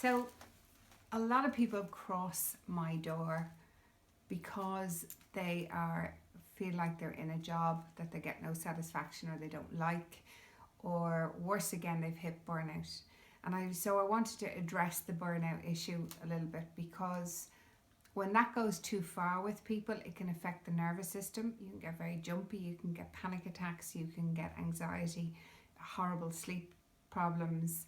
So a lot of people cross my door because they are feel like they're in a job that they get no satisfaction or they don't like, or worse again, they've hit burnout. And I wanted to address the burnout issue a little bit, because when that goes too far with people, it can affect the nervous system. You can get very jumpy, you can get panic attacks, you can get anxiety, horrible sleep problems,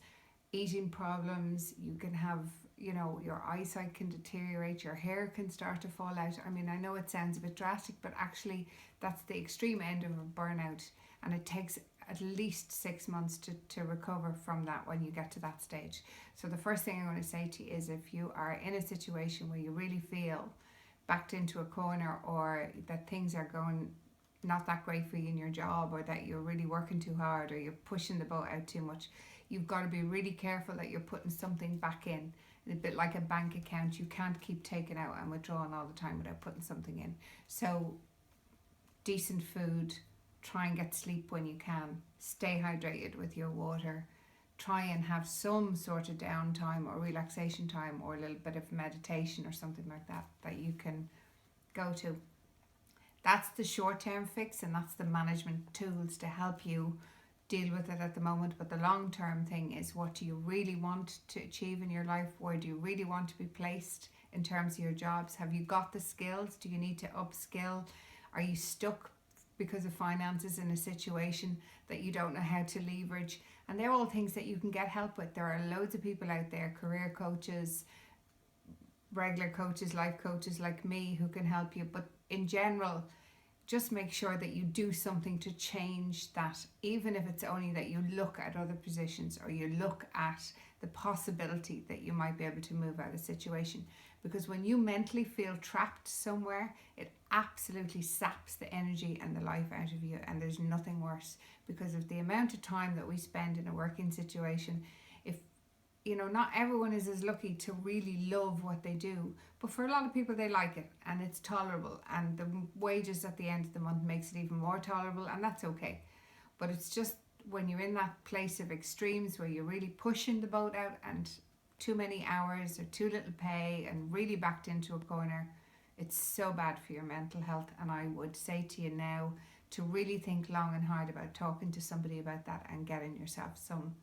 eating problems. You can have, your eyesight can deteriorate, your hair can start to fall out. I mean, I know it sounds a bit drastic, but actually that's the extreme end of a burnout, and it takes at least 6 months to recover from that when you get to that stage. So the first thing I want to say to you is, if you are in a situation where you really feel backed into a corner, or that things are going not that great for you in your job, or that you're really working too hard, or you're pushing the boat out too much, you've got to be really careful that you're putting something back in. A bit like a bank account, you can't keep taking out and withdrawing all the time without putting something in. So decent food, try and get sleep when you can, stay hydrated with your water, try and have some sort of downtime or relaxation time, or a little bit of meditation or something like that that you can go to. That's the short-term fix, and that's the management tools to help you deal with it at the moment. But the long-term thing is, what do you really want to achieve in your life? Where do you really want to be placed in terms of your jobs? Have you got the skills? Do you need to upskill? Are you stuck because of finances in a situation that you don't know how to leverage? And they're all things that you can get help with. There are loads of people out there, career coaches, regular coaches, life coaches like me, who can help you. But in general, just make sure that you do something to change that, even if it's only that you look at other positions, or you look at the possibility that you might be able to move out of a situation. Because when you mentally feel trapped somewhere, it absolutely saps the energy and the life out of you, and there's nothing worse, because of the amount of time that we spend in a working situation. If not everyone is as lucky to really love what they do, but for a lot of people, they like it and it's tolerable, and the wages at the end of the month makes it even more tolerable, and that's okay. But it's just when you're in that place of extremes where you're really pushing the boat out, and too many hours or too little pay, and really backed into a corner, it's so bad for your mental health. And I would say to you now to really think long and hard about talking to somebody about that, and getting yourself some